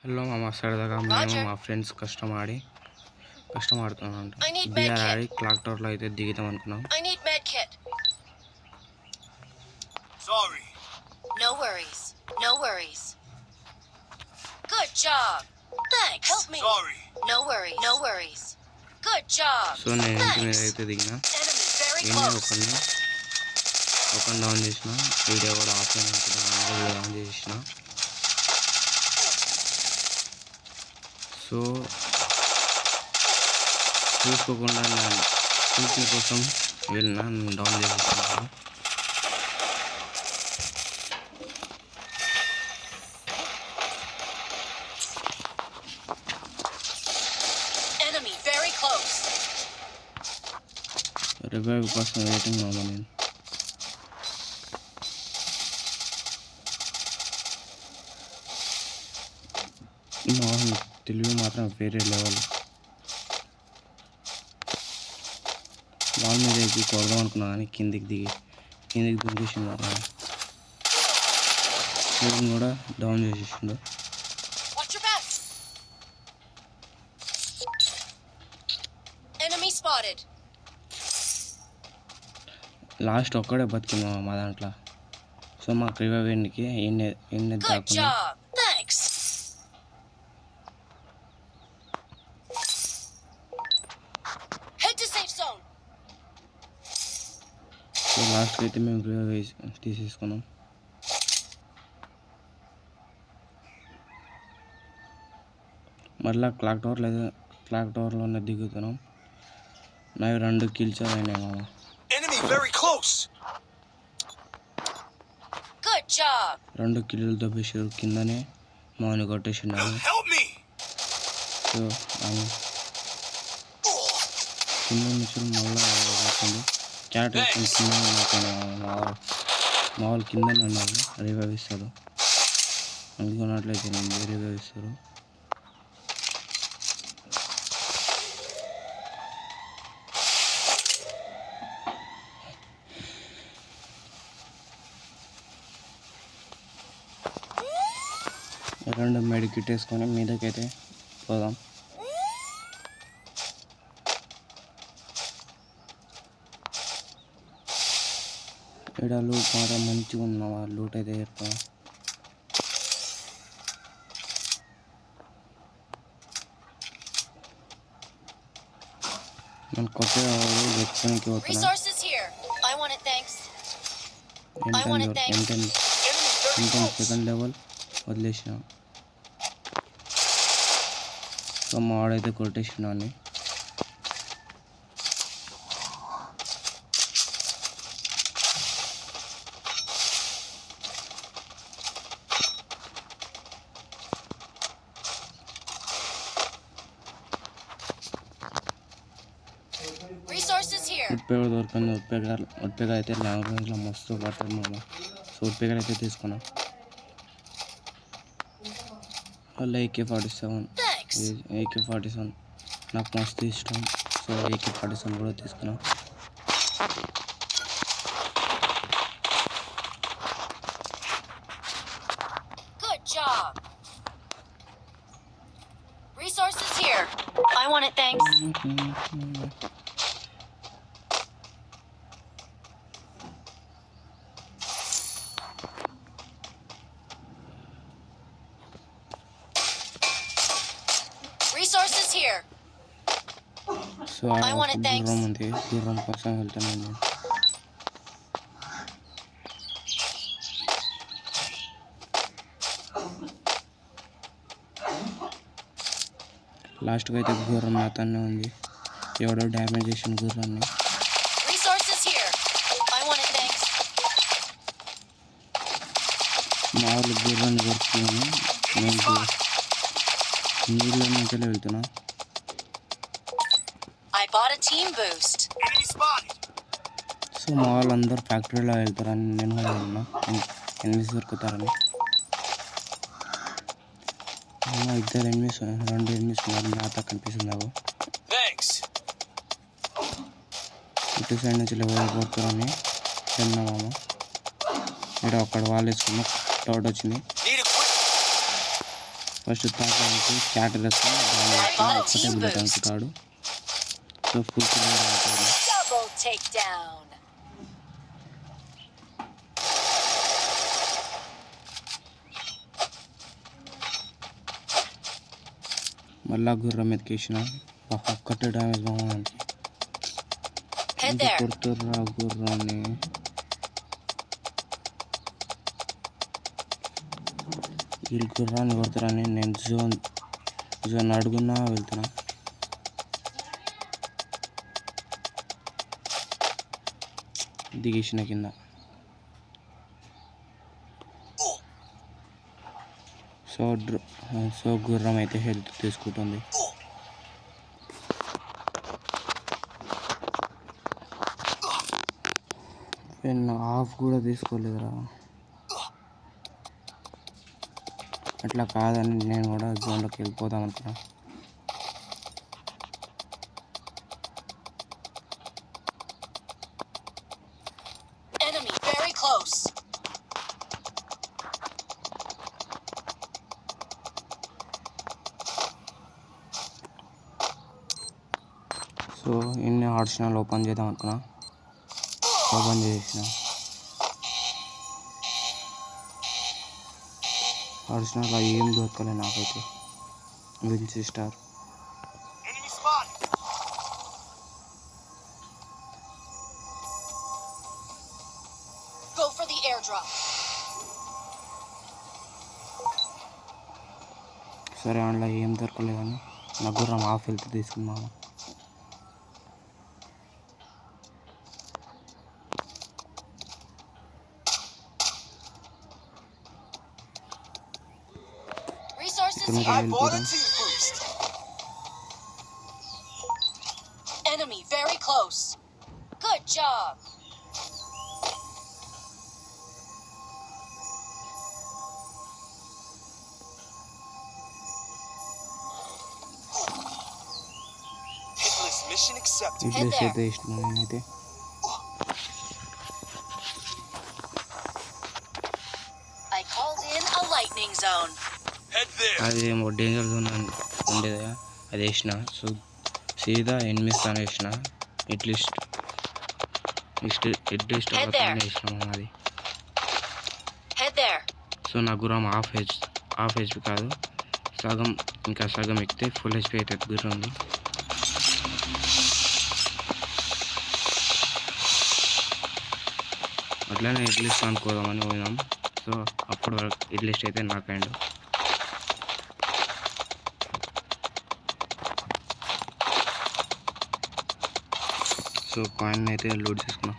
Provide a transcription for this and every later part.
Hello మామ సరదాగా మేము మా ఫ్రెండ్స్ కష్టం ఆడుతున్నాం బిఆర్ ఆడి క్లాక్ టవర్లో అయితే దిగుతాం అనుకున్నాం. Sorry. No worries. No worries. Good job. Thanks. Help me. Sorry. No worries. No worries. Good job. So నేను ఇంటి మీద Thanks. అయితే దిగిన Enemy very ఏం close. ఒకరిని డౌన్ చేసిన వీడియో కూడా ఆఫ్ అయిన వీడియో ఆన్ చేసిన. సో చూసుకోకుండా నేను కిల్ కోసం వెళ్ళిన డౌన్ చేసేస్తున్నాను. Enemy very close. రివైవ్ కోసం వెయిటింగ్ మామ నేను. మోహన్ తెలివి మాత్రం వేరే లెవెల్. వాళ్ళ మీద ఎక్కి కొడదాం అనుకున్నా కానీ కిందికి దించేసిండు. ఫోన్ కూడా డౌన్ చేసేసిండు. Watch your back. Enemy spotted. Last ఒక్కడే బతికింది మా దాంట్లో. సో మాకు రివైవ్ ఎన్నికి ఎన్ని Good దాకుండా job. Thanks. Head to safe zone. So లాస్ట్కి అయితే మేము రివైవ్ తీసేసుకున్నాం. మళ్ళీ క్లాక్ టవర్లోనే దిగుతున్నాం. నావి 2 కిల్స్ అయినాయి మామ. Enemy very close. Good job. 2 కిల్లులతో పెట్టారు. కిందనే మామూలు కొట్టేసినారు. Help me. సో కింద నుంచి మళ్ళీ వచ్చింది. క్యాట్ వేసుకొని కింద మా వాళ్ళు కిందనే ఉన్నారు. రివైవ్ ఇస్తారు అనుకున్నట్లయితే నేను రివైవ్ ఇస్తారు. రెండు మెడికిట్ వేసుకొని మీదకైతే పోదాం. ఇక్కడ లూట్ మాత్రం మంచిగా ఉన్న లూట్ అయితే చెప్తాం. నేను కొత్తగా వెతుకోనికి పోతున్నా. Resources here. I want it, thanks. M10 second level వదిలేసిన. సో మా వాడైతే కొట్టేసిన అని. Resources here. ఉట్పేగ దొరికింది. ఉట్పేగ అయితే లాంగ్ రేంజ్లో మస్తు పడుతుంది మామ. సో ఉట్పేగ అయితే తీసుకున్నాం. మళ్ళీ AK-47 Thanks. AK-47 నాకు మస్తు ఇష్టం. సో AK-47 కూడా తీసుకున్నాం. Good job. Resources here. I want it, thanks. Resources here. So I want it, thanks. గుర్రం ఉంది. గుర్రం కోసం వెళ్తున్నాను నేను. లాస్ట్గా అయితే గుర్రం నాతోనే ఉంది. ఎవడో డ్యామేజ్ చేసిన గుర్రాన్ని. Resources here. I want it, thanks. మా వాళ్ళు గుర్రాన్ని కొడుతున్నాను. నేను నీళ్ళ నుంచి వెళ్తున్నా. I bought a team boost. Enemy spotted. So మా వాళ్ళందరూ ఫ్యాక్టరీలో వెళ్తారని నేను కూడా ఉన్నా. ఎనిమిస్ దొరుకుతారని. 2 ఎనిమిస్ ఉన్నారు. నాతో కనిపిస్తున్నారు. Thanks. ఇటు సైడ్ నుంచి లెవెల్ కొడుతారని తిన్నా మామ. ఇక్కడ ఒక్కడ వాళ్ళు వేసుకున్న టౌట్ వచ్చింది. Need a quick ఫస్ట్ తాకడానికి క్యాటర్ వేస్తాను ఒక్కటే బుల్లెట్ అనుకుంటాడు. సో ఫుల్ కిల్లర్ అవుతాడు. Double takedown. మళ్ళా గుర్రం ఎత్తికేసిన ఒక్కటే డ్యామేజ్ కావడానికి Head ఇంకా there. కొడుతుర్రా గుర్రాన్ని. వీళ్ళు గుర్రాన్ని కొడతారని నేను జోన్ అడుగున్నా వెళ్తున్నా. దిగేసిన కింద. సో గుర్రం అయితే హెల్త్ తీసుకుంటుంది. నేను హాఫ్ కూడా తీసుకోలేదురా. అట్లా కాదని నేను కూడా జోన్లోకి వెళ్ళిపోదాం అనుకున్నా. Enemy very close. సో ఇన్ని ఆర్సనల్ ఓపెన్ చేద్దాం అనుకున్నా. ఓపెన్ చేసిన ఆర్సనల్ ఏం దొరకలే నాకైతే. విన్సిస్టర్ Enemy spotted. Go for the airdrop. సరే అందులో ఏం దొరకలేదని నా గుర్రం హాఫ్ హెల్త్ తీసుకున్నాను. Resources Can here. I bought a Hello. team boost. Enemy very close. Good job. Hitless mission accepted. Idlis there. అయితే ఇష్టం నేనైతే. I called in a lightning zone. Head there. అది ఏమో డేంజర్ జోన్ ఉండేది అది వేసిన. సో సీదా ఎనిమిస్ అని వేసిన. At least Head there. వేసినాము అది. Head there. సో నా గుర్రం హాఫ్ హెచ్పి కాదు, సగం ఇంకా సగం ఎక్కితే ఫుల్ హెచ్పి అవుతుంది గుర్రం. అట్లనే ఎట్లీస్ట్ అనుకోదామని పోయినాం. సో అప్పుడు వరకు ఎట్లీస్ట్ అయితే నాకు అండ్ సో కాయిన్ అయితే లోడ్ చేసుకున్నాం.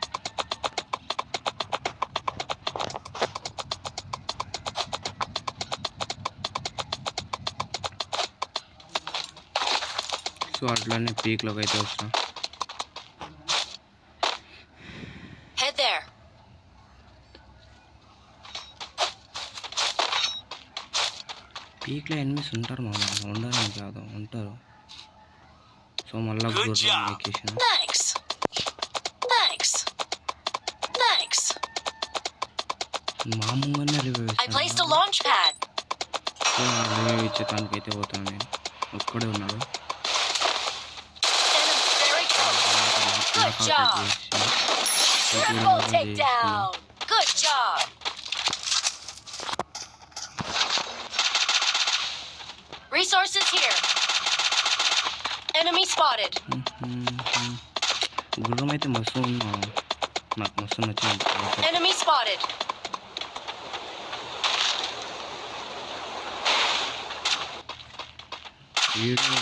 సో అట్లానే పీక్లోకి అయితే వచ్చిన. Head there. పీక్లో ఎనిమిస్ ఉంటారు మా ఉండాలని కాదు, ఉంటారు. సో మళ్ళీ Good గుర్రం job. ఎక్కేసిన. Thanks. Thanks. Thanks. మామూలుగానే revive I placed a launch pad. So revive ఇచ్చేదానికి అయితే పోతాను నేను. ఒక్కడే ఉన్నాడు. Enemy very close. Good job. Triple takedown. Good job. Resources here. Enemy spotted. గుర్రం అయితే మస్తు ఉన్నా, నాకు మస్తు నచ్చింది. Enemy spotted. వీడియో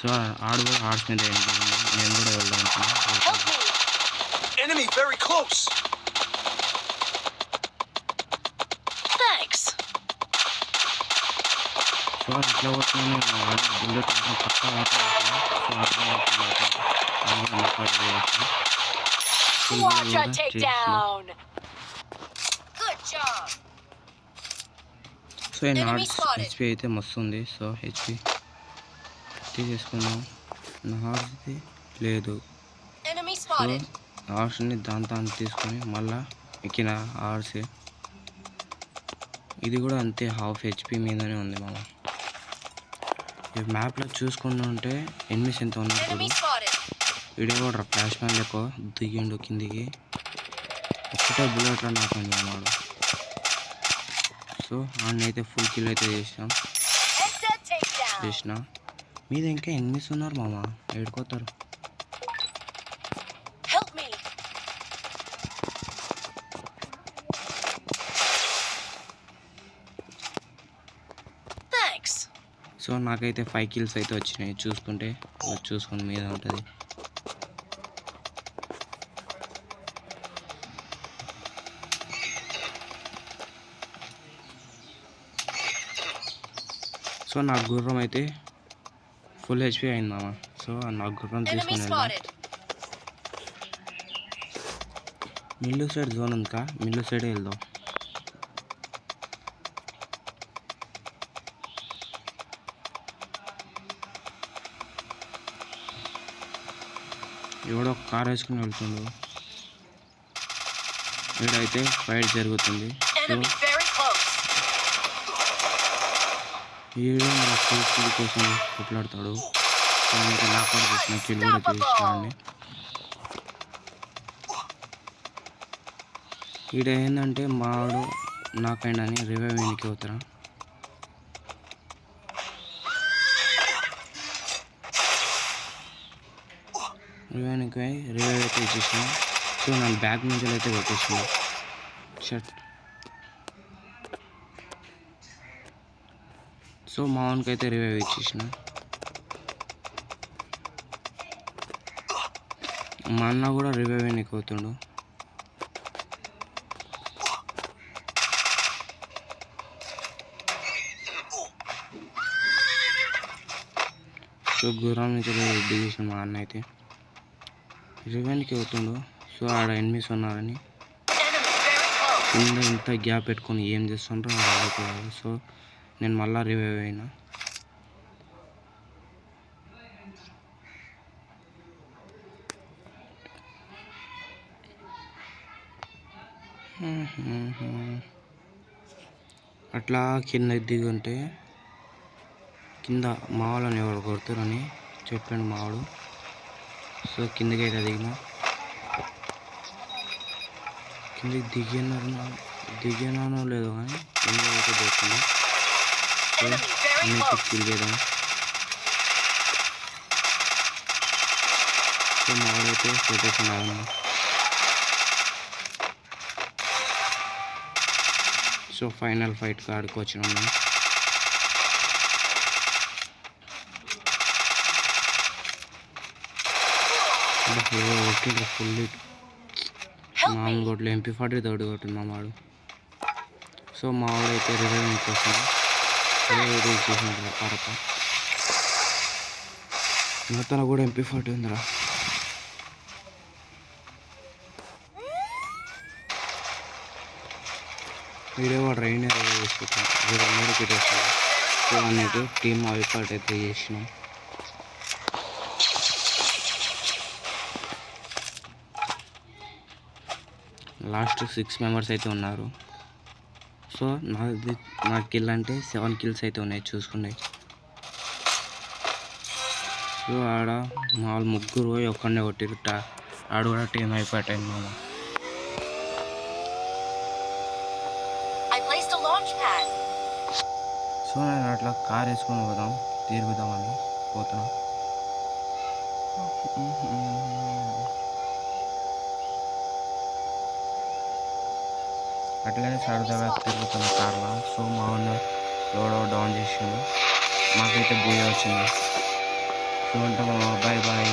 సో ఆడు కూడా ఆర్ట్స్ మీద నేను కూడా వెళ్దాం అనుకున్నాను. Help me. Enemy very close. Thanks. So ఇట్లా పోతున్నాను బుల్లెట్ పక్కా Quadra takedown. Good job. So నా హెచ్పి అయితే మస్తు ఉంది. సో హెచ్పి తీసేసుకుందాం. నా హార్స్ది లేదు. Enemy so spotted. హార్స్ని దాంతో తీసుకొని మళ్ళా ఎక్కిన హార్సే. ఇది కూడా అంతే, హాఫ్ HP మీదనే ఉంది మామ. ఈ మ్యాప్లో చూసుకుని ఉంటే ఎనిమిస్ ఎంత ఉన్నారు చూడు. Enemy spotted. వీడియో కూడా ఫ్లాష్ మ్యాన్ లెక్క దిగిండు కిందికి, ఒక్కటే బుల్లెట్లో నాకండి అన్నాడు. సో అయితే ఫుల్ కిల్ అయితే Headset takedown. చేసిన. మీద ఇంకా ఎనిమిస్ ఉన్నారు మామ, ఏడుకోతారు. Help me. Thanks. సో నాకైతే 5 kills అయితే వచ్చినాయి. చూసుకుంటే చూసుకుని మీద ఉంటుంది. సో నా గుర్రం అయితే ఫుల్ HP అయింది మామ. సో నా గుర్రం Enemy తీసుకుని వెళ్దాం. spotted. మిల్లు సైడ్ జోన్ ఉందికా, మిల్లు సైడే వెళ్దాం. ఎవడో కార్ వేసుకుని వెళ్తుండు. వీడైతే ఫైట్ జరుగుతుంది. So Enemy very close. వీడు మన ఫుల్ కోసం కొట్లాడతాడు. సో ఇంకా నాకు కూడా చేసిన కిల్ కూడా చేసినాన్ని. ఈడ ఏంటంటే మాడు నాకైనా అని రివైవ్ వెనక్కి అవుతారా. రివైవ్ అయితే ఇచ్చేసిన. సో నన్ను బ్యాక్ నుంచి అయితే కొట్టేసిన షర్ట్. సో మా వానికి అయితే రివైవ్ ఇచ్చేసిన. మా అన్న కూడా రివైవ్ వెనక్కి అవుతుండు. సో గుర్రం నుంచి దిగేసిన మా అన్న అయితే రివెన్కి అవుతుండు. సో ఆడ ఎనిమిస్ ఉన్నారని Enemy very close. కింద ఇంత గ్యాప్ పెట్టుకొని ఏం చేస్తుండ్రో వాళ్ళకి. సో నేను మళ్ళా రివైవ్ అయినా. అట్లా కింద దిగుంటే కింద మా వాళ్ళని ఎవరు కొడుతారని చెప్పండి మావాడు. సో కిందకి అయితే కిందకి దిగినానో లేదో కానీ కింద అయితే దొరుకుతుంది. సో అన్నిటి కిల్ చేద్దాం. సో మావాడైతే కొట్టేసిన. సో ఫైనల్ ఫైట్ కాడికి వచ్చినాం మేము. ఓకే ఫుల్ మామూలు కొట్లు MP40 తోడు కొట్టింది మా వాడు. సో మా వాడు అయితే రివైవ్ ఇంకొస్తుంది. రివైవ్ చేసిన పరప తన కూడా MP40 ఉందిరా. వీడియో వాడు రైన్ రివైవ్ చేసుకుంటాం. వీడు మూడు పెట్టేస్తాడు. సో అనేది టీమ్ అయిపోయి అయితే చేసినాం. లాస్ట్ 6 మెంబర్స్ అయితే ఉన్నారు. సో నా కిల్ అంటే 7 kills అయితే ఉన్నాయి చూసుకుంటే. సో ఆడ మా వాళ్ళు ముగ్గురు పోయి ఒక్కడే కొట్టిరుట. ఆడ కూడా టీం అయిపోయాయి మామ. I placed a launch pad. So నేను అట్లా కార్ వేసుకొని తిరుగుదామని పోతున్నా. అట్లనే సరదాగా తిరుగుతున్న కార్లో. సో మా వాళ్ళు ఎవడో డౌన్ చేసిండు. మాకైతే బూయ వచ్చింది. సో అంటే బాయ్ బాయ్.